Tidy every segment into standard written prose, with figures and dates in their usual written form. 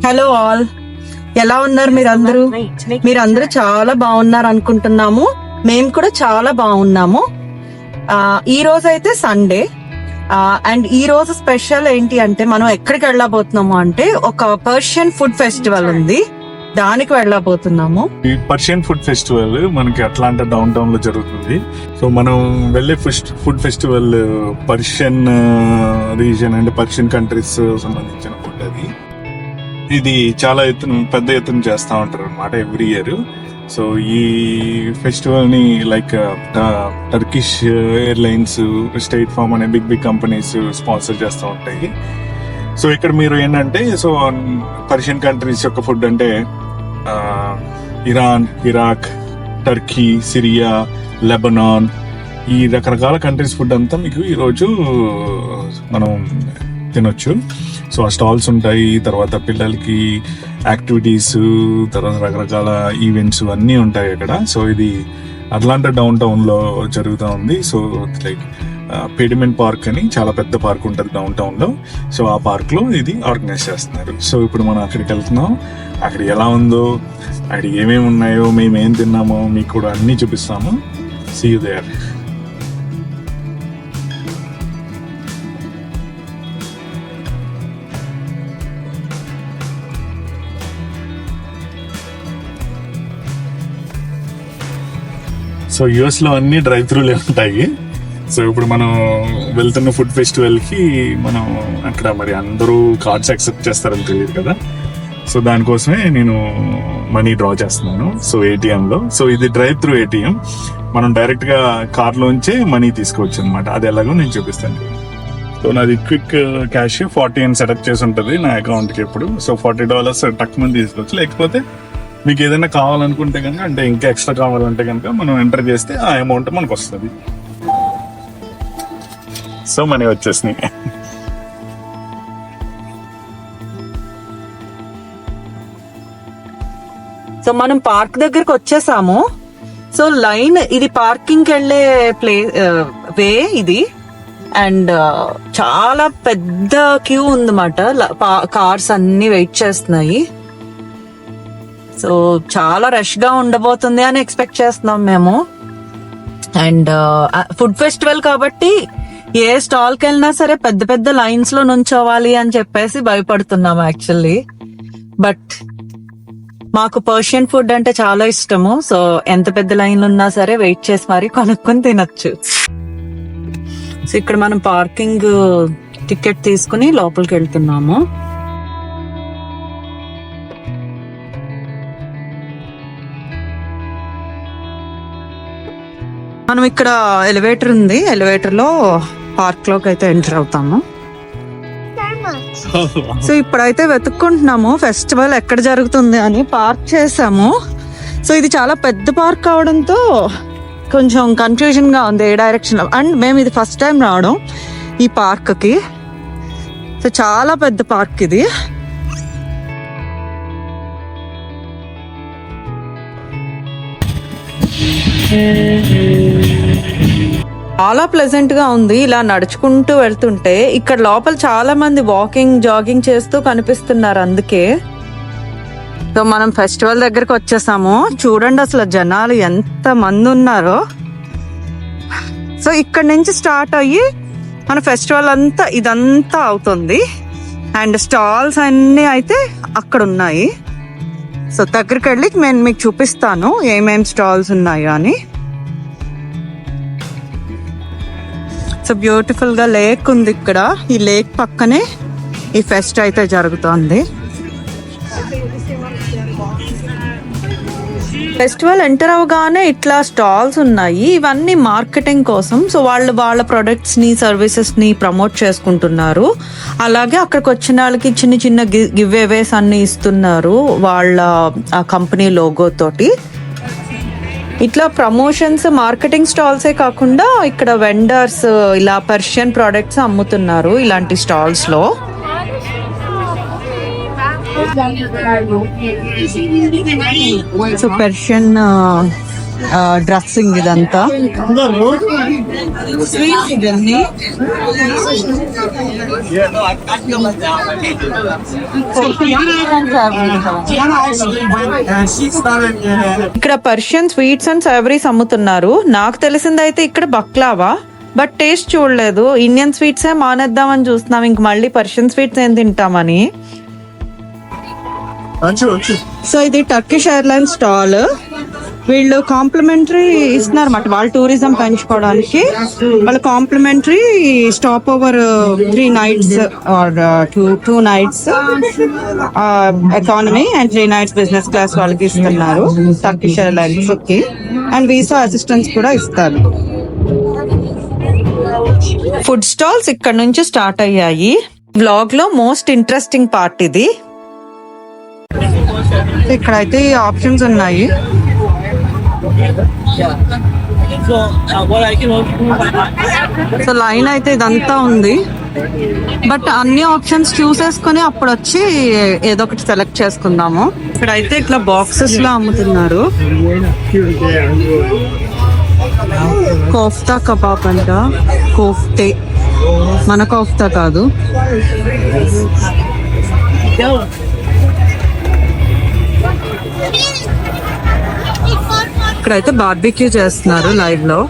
Hello all, ఎలా ఉన్నారు మీరందరూ చాలా బాగున్నారు అనుకుంటున్నాము. మేము కూడా చాలా బాగున్నాము. ఈ రోజు అయితే సండే అండ్ ఈ రోజు స్పెషల్ ఏంటి అంటే మనం ఎక్కడికి వెళ్ళబోతున్నాము అంటే ఒక పర్షియన్ ఫుడ్ ఫెస్టివల్ ఉంది, దానికి వెళ్ళబోతున్నాము. ఈ పర్షియన్ ఫుడ్ ఫెస్టివల్ మనకి అట్లాంటా డౌన్ టౌన్ లో జరుగుతుంది. సో మనం వెళ్ళే food festival Persian region and Persian countries సంబంధించిన ఫుడ్ అది. ఇది చాలా పెద్ద ఎత్తున చేస్తూ ఉంటారు అనమాట ఎవ్రీ ఇయర్. సో ఈ ఫెస్టివల్ ని like Turkish airlines, State Farm అనే బిగ్ కంపెనీస్ స్పాన్సర్ చేస్తూ ఉంటాయి. సో ఇక్కడ మీరు ఏంటంటే, సో పర్షియన్ కంట్రీస్ యొక్క ఫుడ్ అంటే Iran, Iraq, Turkey, Syria, Lebanon, ఈ రకరకాల కంట్రీస్ ఫుడ్ అంతా మీకు ఈరోజు మనం తినొచ్చు. సో ఆ స్టాల్స్ ఉంటాయి, తర్వాత పిల్లలకి యాక్టివిటీస్, తర్వాత రకరకాల ఈవెంట్స్ అన్నీ ఉంటాయి అక్కడ. సో ఇది అట్లాంటా డౌన్ టౌన్ లో జరుగుతూ ఉంది. సో లైక్ పేడిమెంట్ పార్క్ అని చాలా పెద్ద పార్క్ ఉంటుంది డౌన్ టౌన్ లో. సో ఆ పార్క్ లో ఇది ఆర్గనైజ్ చేస్తున్నారు. సో ఇప్పుడు మనం అక్కడికి వెళ్తున్నాం. అక్కడ ఎలా ఉందో, అక్కడ ఏమేమి ఉన్నాయో, మేము ఏం తిన్నామో మీకు కూడా అన్ని చూపిస్తాము. See you there. So US లో అన్ని డ్రైవ్ త్రూలే ఉంటాయి. సో ఇప్పుడు మనం వెళ్తున్న ఫుడ్ ఫెస్టివల్ కి మనం అక్కడ మరి అందరూ కార్డ్స్ యాక్సెప్ట్ చేస్తారని తెలియదు కదా. సో దానికోసమే నేను మనీ డ్రా చేస్తున్నాను. సో ఏటీఎం లో. సో ఇది డ్రైవ్ త్రూ ఏటీఎం. మనం డైరెక్ట్ గా కార్ లోంచే మనీ తీసుకోవచ్చు అనమాట. అది ఎలాగో నేను చూపిస్తాను. సో నాది క్విక్ క్యాష్ 40 అని సెటప్ చేసి ఉంటుంది నా అకౌంట్ కి ఎప్పుడు. సో $40 టక్ మంది తీసుకోవచ్చు. లేకపోతే మీకు ఏదైనా కావాలనుకుంటే కనుక, అంటే ఇంకా ఎక్స్ట్రా కావాలంటే కనుక మనం ఎంటర్ చేస్తే ఆ అమౌంట్ మనకు వస్తుంది. సో మనీ వచ్చేసినాయి. సో మనం పార్క్ దగ్గరకు వచ్చేసాము. సో లైన్ ఇది పార్కింగ్ వెళ్ళే వే ఇది. అండ్ చాలా పెద్ద క్యూ ఉందన్నమాట. కార్స్ అన్ని వెయిట్ చేస్తున్నాయి. సో చాలా రష్ గా ఉండబోతుంది అని ఎక్స్పెక్ట్ చేస్తున్నాం మేము. అండ్ ఫుడ్ ఫెస్టివల్ కాబట్టి ఏ స్టాల్ కి వెళ్ళినా సరే పెద్ద పెద్ద లైన్స్ లో నుంచోవాలి అని చెప్పేసి భయపడుతున్నాం యాక్చువల్లీ. బట్ మాకు పర్షియన్ ఫుడ్ అంటే చాలా ఇష్టము. సో ఎంత పెద్ద లైన్లు ఉన్నా సరే వెయిట్ చేసి మరీ కొనుక్కొని తినొచ్చు. సో ఇక్కడ మనం పార్కింగ్ టికెట్ తీసుకుని లోపలికి వెళ్తున్నాము. మనం ఇక్కడ ఎలివేటర్ ఉంది, ఎలివేటర్ లో పార్క్ లోకి అయితే ఎంటర్ అవుతాము. సో ఇప్పుడైతే వెతుక్కుంటున్నాము ఫెస్టివల్ ఎక్కడ జరుగుతుంది అని. పార్క్ చేసాము. సో ఇది చాలా పెద్ద పార్క్ కావడంతో కొంచెం కన్ఫ్యూజన్ గా ఉంది ఏ డైరెక్షన్ లో. అండ్ మేము ఇది ఫస్ట్ టైం రావడం ఈ పార్క్ కి. సో చాలా పెద్ద పార్క్ ఇది. చాలా ప్లెజెంట్ గా ఉంది ఇలా నడుచుకుంటూ వెళ్తుంటే. ఇక్కడ లోపల చాలా మంది వాకింగ్, జాగింగ్ చేస్తూ కనిపిస్తున్నారు. అందుకే సో మనం ఫెస్టివల్ దగ్గరకు వచ్చేసాము. చూడండి అసలు జనాలు ఎంత మంది ఉన్నారో. సో ఇక్కడ నుంచి స్టార్ట్ అయ్యి మన ఫెస్టివల్ అంతా ఇదంతా అవుతుంది. అండ్ స్టాల్స్ అన్ని అయితే అక్కడ ఉన్నాయి. సో దగ్గరికి వెళ్ళి నేను మీకు చూపిస్తాను ఏమేమి స్టాల్స్ ఉన్నాయో అని. సో బ్యూటిఫుల్ గా లేక్ ఉంది ఇక్కడ. ఈ లేక్ పక్కనే ఈ ఫెస్ట్ అయితే జరుగుతోంది. ఫెస్టివల్ ఎంటర్ అవగానే ఇట్లా స్టాల్స్ ఉన్నాయి. ఇవన్నీ మార్కెటింగ్ కోసం. సో వాళ్ళ ప్రొడక్ట్స్ ని, సర్వీసెస్ ని ప్రమోట్ చేసుకుంటున్నారు. అలాగే అక్కడికి వచ్చిన వాళ్ళకి చిన్న చిన్న గివ్ అవేస్ అన్ని ఇస్తున్నారు వాళ్ళ ఆ కంపెనీ లోగో తోటి. ఇట్లా ప్రమోషన్స్, మార్కెటింగ్ స్టాల్సే కాకుండా ఇక్కడ వెండర్స్ ఇలా పర్షియన్ ప్రొడక్ట్స్ అమ్ముతున్నారు ఇలాంటి స్టాల్స్ లో. సో పర్షియన్ డ్రెస్సింగ్ ఇదంతా స్వీట్స్ ఇవన్నీ. ఇక్కడ పర్షియన్ స్వీట్స్ అండ్ సావరీస్ అమ్ముతున్నారు. నాకు తెలిసిందైతే ఇక్కడ బక్లావా, బట్ టేస్ట్ చూడలేదు. ఇండియన్ స్వీట్సే మానేద్దామని చూస్తున్నాం, ఇంక మళ్ళీ పర్షియన్ స్వీట్స్ ఏం తింటామని. సో ఇది టర్కిష్ ఎయిర్లైన్స్ స్టాల్. వీళ్ళు కాంప్లిమెంటరీ ఇస్తున్నారు అన్నమాట, వాళ్ళ టూరిజం పెంచుకోవడానికి. వాళ్ళ complimentary stop over 3 nights or 2 nights economy and 3 nights business class వాళ్ళకి ఇస్తున్నారు టర్కిష్ ఎయిర్లైన్స్ కి. అండ్ వీసా అసిస్టెన్స్ కూడా ఇస్తారు. ఫుడ్ స్టాల్స్ ఇక్కడ నుంచి స్టార్ట్ అయ్యాయి. వ్లాగ్ లో మోస్ట్ ఇంట్రెస్టింగ్ పార్ట్ ఇది. ఇక్కడైతే ఆప్షన్స్ ఉన్నాయి. సో లైన్ అయితే ఇదంతా ఉంది, బట్ అన్ని ఆప్షన్స్ చూసేసుకొని అప్పుడు వచ్చి ఏదో ఒకటి సెలెక్ట్ చేసుకుందాము. ఇక్కడైతే ఇట్లా బాక్సెస్ లో అమ్ముతున్నారు. కోఫ్తా కబాబ్ అంట, కోఫ్తే, మన కోఫ్తా కాదు. ఇక్కడైతే బార్బిక్యూ చేస్తున్నారు లైవ్ లో.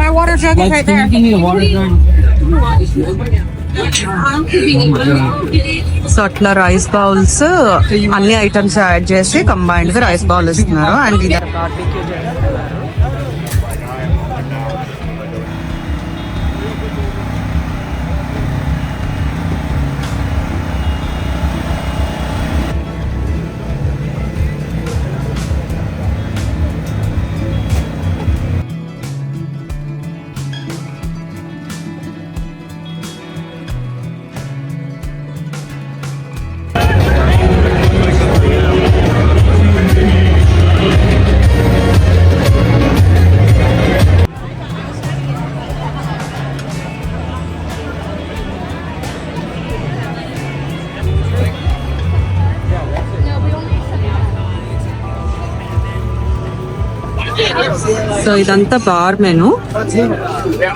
My water jug is right there. So అట్లా రైస్ బౌల్స్ అన్ని ఐటమ్స్ యాడ్ చేసి కంబైన్డ్ గా రైస్ బౌల్ ఇస్తున్నారు. అండ్ ఇది సో ఇదంతా బార్ మెను.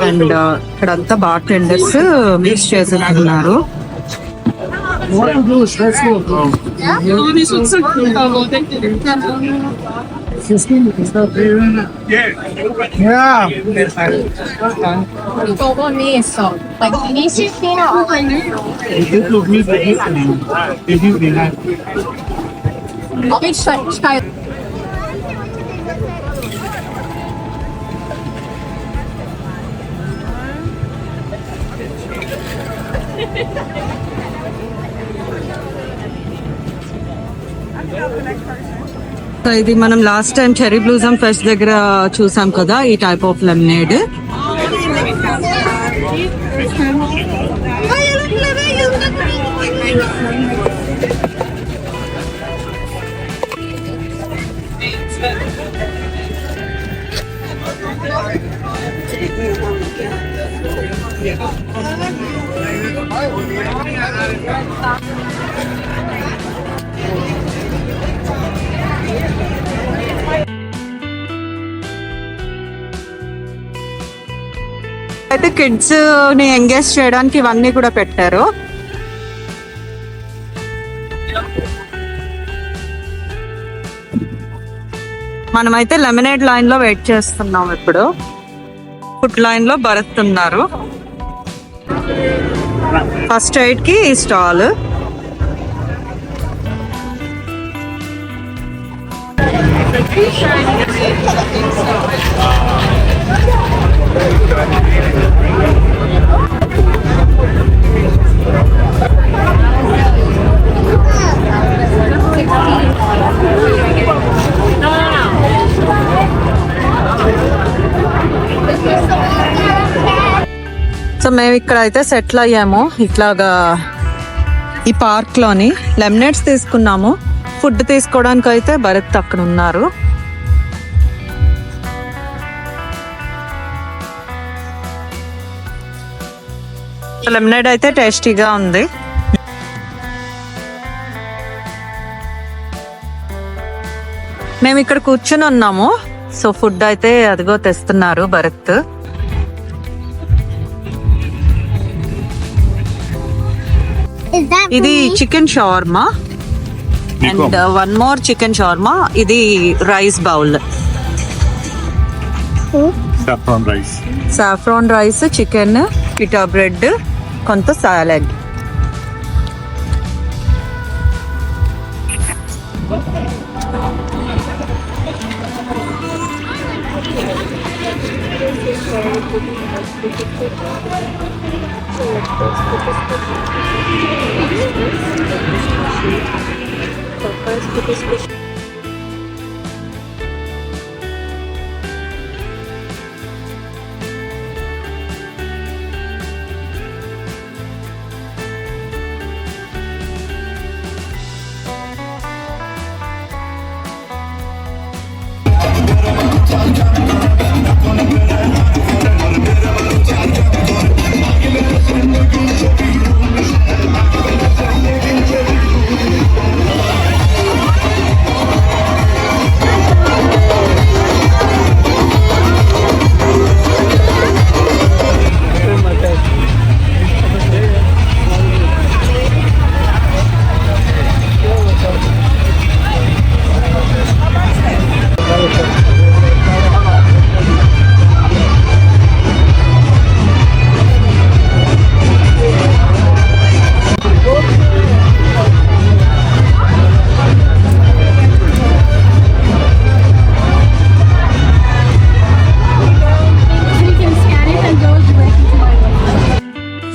అండ్ ఇక్కడంతా బార్ టెండర్స్ మిక్స్ చేస్తున్నారు. సో ఇది మనం లాస్ట్ టైం చెరీ బ్లూజమ్ ఫెస్ట్ దగ్గర చూసాం కదా, ఈ టైప్ ఆఫ్ లెమనేడ్. అయితే కిడ్స్ ని ఎంగేజ్ చేయడానికి ఇవన్నీ కూడా పెట్టారు. మనమైతే లెమనేడ్ లైన్ లో వెయిట్ చేస్తున్నాం. ఇప్పుడు ఫుడ్ లైన్ లో భరత్ ఉన్నారు. ఫస్ట్ ఎయిడ్ కి ఈ స్టాల్. సో మేము ఇక్కడ అయితే సెటిల్ అయ్యాము. ఇట్లాగా ఈ పార్క్ లోని లెమనేడ్స్ తీసుకున్నాము. ఫుడ్ తీసుకోవడానికి అయితే భరత్ అక్కడ ఉన్నారు. లెమనేడ్ అయితే టేస్టీగా ఉంది. మేము ఇక్కడ కూర్చుని ఉన్నాము. సో ఫుడ్ అయితే అదిగో తెస్తున్నారు భరత్. ఇది chicken shawarma and one more chicken shawarma. ఇది rice bowl, saffron rice, chicken, pita bread, కొంత సాలడ్.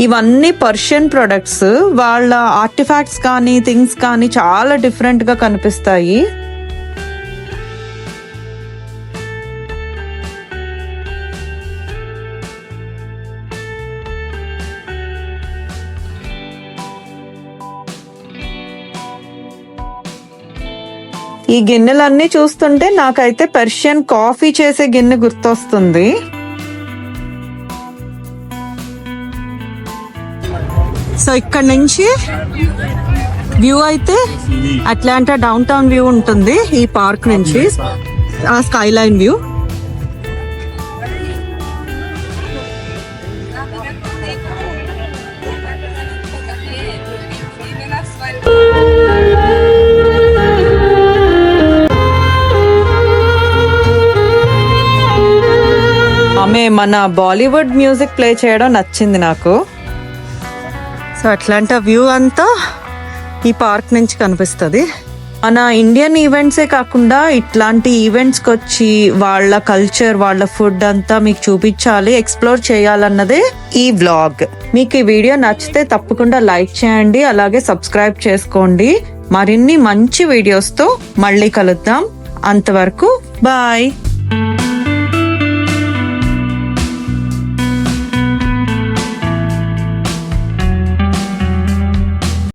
ఇవన్నీ పర్షియన్ ప్రొడక్ట్స్. వాళ్ళ ఆర్టిఫాక్ట్స్ కానీ థింగ్స్ కానీ చాలా డిఫరెంట్ గా కనిపిస్తాయి. ఈ గిన్నెలన్నీ చూస్తుంటే నాకైతే పర్షియన్ కాఫీ చేసే గిన్నె గుర్తొస్తుంది. సో ఇక్కడ నుంచి వ్యూ అయితే అట్లాంటా డౌన్ టౌన్ వ్యూ ఉంటుంది ఈ పార్క్ నుంచి, ఆ స్కై లైన్ వ్యూ. ఆమె మన బాలీవుడ్ మ్యూజిక్ ప్లే చేయడం నచ్చింది నాకు. సో అట్లాంటి వ్యూ అంతా ఈ పార్క్ నుంచి కనిపిస్తుంది. మన ఇండియన్ ఈవెంట్సే కాకుండా ఇట్లాంటి ఈవెంట్స్కి వచ్చి వాళ్ళ కల్చర్, వాళ్ళ ఫుడ్ అంతా మీకు చూపించాలి, ఎక్స్ప్లోర్ చేయాలన్నదే ఈ వ్లాగ్. మీకు ఈ వీడియో నచ్చితే తప్పకుండా లైక్ చేయండి, అలాగే సబ్స్క్రైబ్ చేసుకోండి. మరిన్ని మంచి వీడియోస్తో మళ్ళీ కలుద్దాం. అంతవరకు బాయ్.